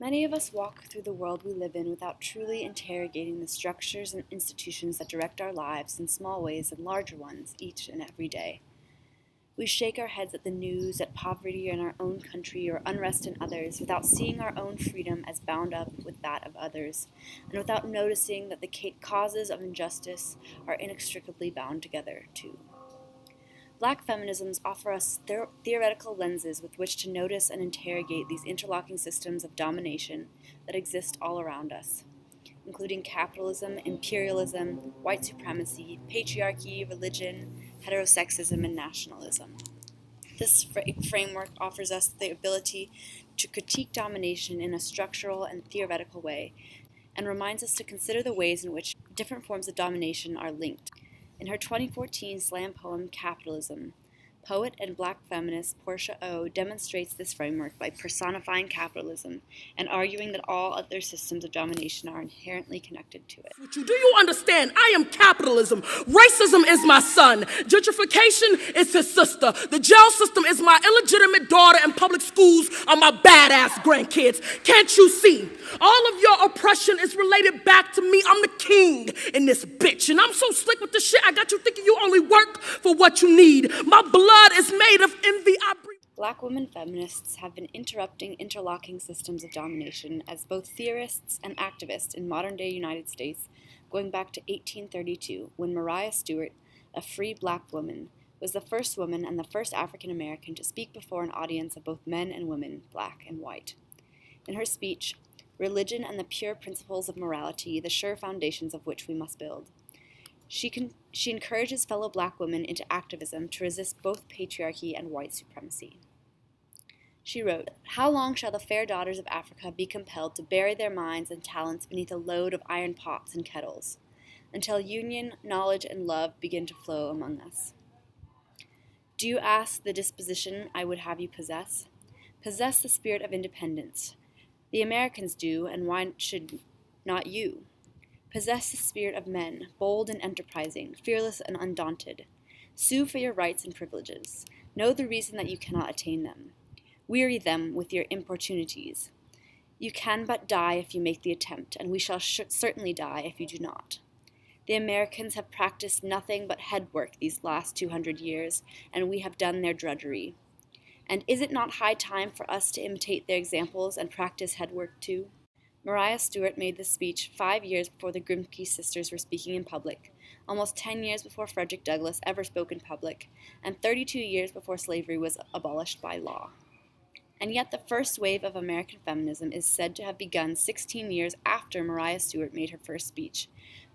Many of us walk through the world we live in without truly interrogating the structures and institutions that direct our lives in small ways and larger ones each and every day. We shake our heads at the news, at poverty in our own country or unrest in others, without seeing our own freedom as bound up with that of others, and without noticing that the causes of injustice are inextricably bound together, too. Black feminisms offer us theoretical lenses with which to notice and interrogate these interlocking systems of domination that exist all around us, including capitalism, imperialism, white supremacy, patriarchy, religion, heterosexism, and nationalism. This framework offers us the ability to critique domination in a structural and theoretical way, and reminds us to consider the ways in which different forms of domination are linked. In her 2014 slam poem, Capitalism, poet and Black feminist Portia O demonstrates this framework by personifying capitalism and arguing that all other systems of domination are inherently connected to it. Do you understand? I am capitalism. Racism is my son. Gentrification is his sister. The jail system is my illegitimate daughter, and public schools are my badass grandkids. Can't you see? All of your oppression is related back to me. I'm the king in this bitch, and I'm so slick with the shit. I got you thinking you only work for what you need. My blood is made of envy. Black women feminists have been interlocking systems of domination as both theorists and activists in modern-day United States, going back to 1832, when Mariah Stewart, a free Black woman, was the first woman and the first African American to speak before an audience of both men and women, Black and white. In her speech, "Religion and the pure principles of morality, the sure foundations of which we must build," she encourages fellow Black women into activism to resist both patriarchy and white supremacy. She wrote, "How long shall the fair daughters of Africa be compelled to bury their minds and talents beneath a load of iron pots and kettles, until union, knowledge, and love begin to flow among us? Do you ask the disposition I would have you possess? Possess the spirit of independence. The Americans do, and why should not you? Possess the spirit of men, bold and enterprising, fearless and undaunted. Sue for your rights and privileges. Know the reason that you cannot attain them. Weary them with your importunities. You can but die if you make the attempt, and we shall certainly die if you do not. The Americans have practiced nothing but head work these last 200 years, and we have done their drudgery. And is it not high time for us to imitate their examples and practice head work too?" Mariah Stewart made this speech 5 years before the Grimke sisters were speaking in public, almost 10 years before Frederick Douglass ever spoke in public, and 32 years before slavery was abolished by law. And yet the first wave of American feminism is said to have begun 16 years after Mariah Stewart made her first speech,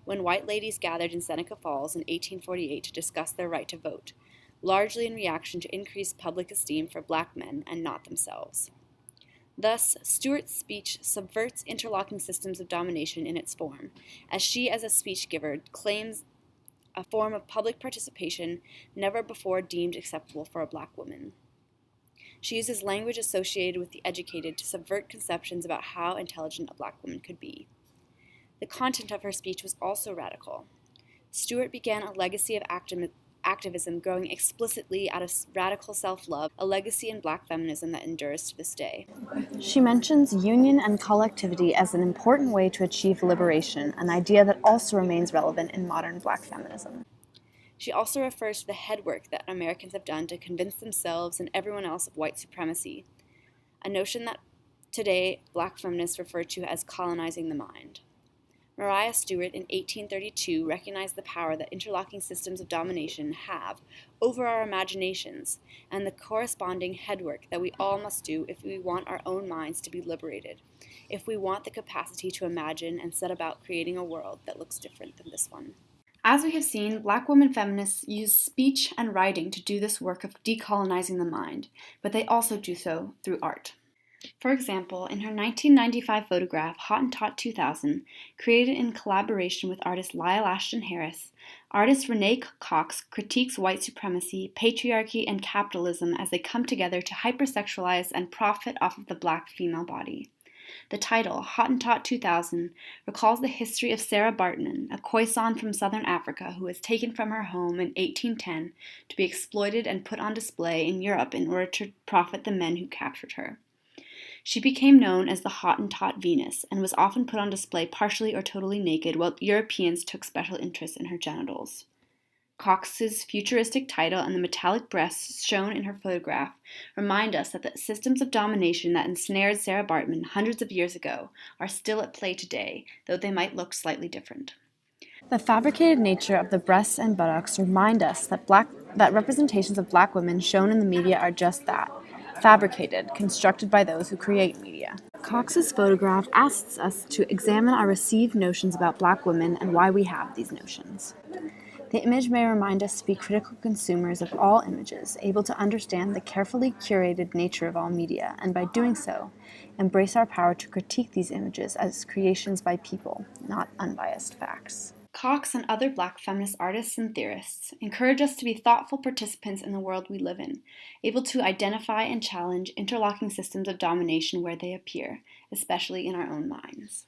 when white ladies gathered in Seneca Falls in 1848 to discuss their right to vote, largely in reaction to increased public esteem for Black men and not themselves. Thus, Stewart's speech subverts interlocking systems of domination in its form, as she, as a speech giver, claims a form of public participation never before deemed acceptable for a Black woman. She uses language associated with the educated to subvert conceptions about how intelligent a Black woman could be. The content of her speech was also radical. Stewart began a legacy of activism growing explicitly out of radical self-love, a legacy in Black feminism that endures to this day. She mentions union and collectivity as an important way to achieve liberation, an idea that also remains relevant in modern Black feminism. She also refers to the headwork that Americans have done to convince themselves and everyone else of white supremacy, a notion that today Black feminists refer to as colonizing the mind. Mariah Stewart in 1832 recognized the power that interlocking systems of domination have over our imaginations and the corresponding headwork that we all must do if we want our own minds to be liberated, if we want the capacity to imagine and set about creating a world that looks different than this one. As we have seen, Black women feminists use speech and writing to do this work of decolonizing the mind, but they also do so through art. For example, in her 1995 photograph, Hottentot 2000, created in collaboration with artist Lyle Ashton Harris, artist Renee Cox critiques white supremacy, patriarchy, and capitalism as they come together to hypersexualize and profit off of the Black female body. The title, Hottentot 2000, recalls the history of Sarah Barton, a Khoisan from southern Africa who was taken from her home in 1810 to be exploited and put on display in Europe in order to profit the men who captured her. She became known as the Hottentot Venus and was often put on display partially or totally naked, while Europeans took special interest in her genitals. Cox's futuristic title and the metallic breasts shown in her photograph remind us that the systems of domination that ensnared Sarah Baartman hundreds of years ago are still at play today, though they might look slightly different. The fabricated nature of the breasts and buttocks remind us that representations of black women shown in the media are just that, fabricated, constructed by those who create media. Cox's photograph asks us to examine our received notions about black women and why we have these notions. The image may remind us to be critical consumers of all images, able to understand the carefully curated nature of all media, and by doing so, embrace our power to critique these images as creations by people, not unbiased facts. Cox and other black feminist artists and theorists encourage us to be thoughtful participants in the world we live in, able to identify and challenge interlocking systems of domination where they appear, especially in our own minds.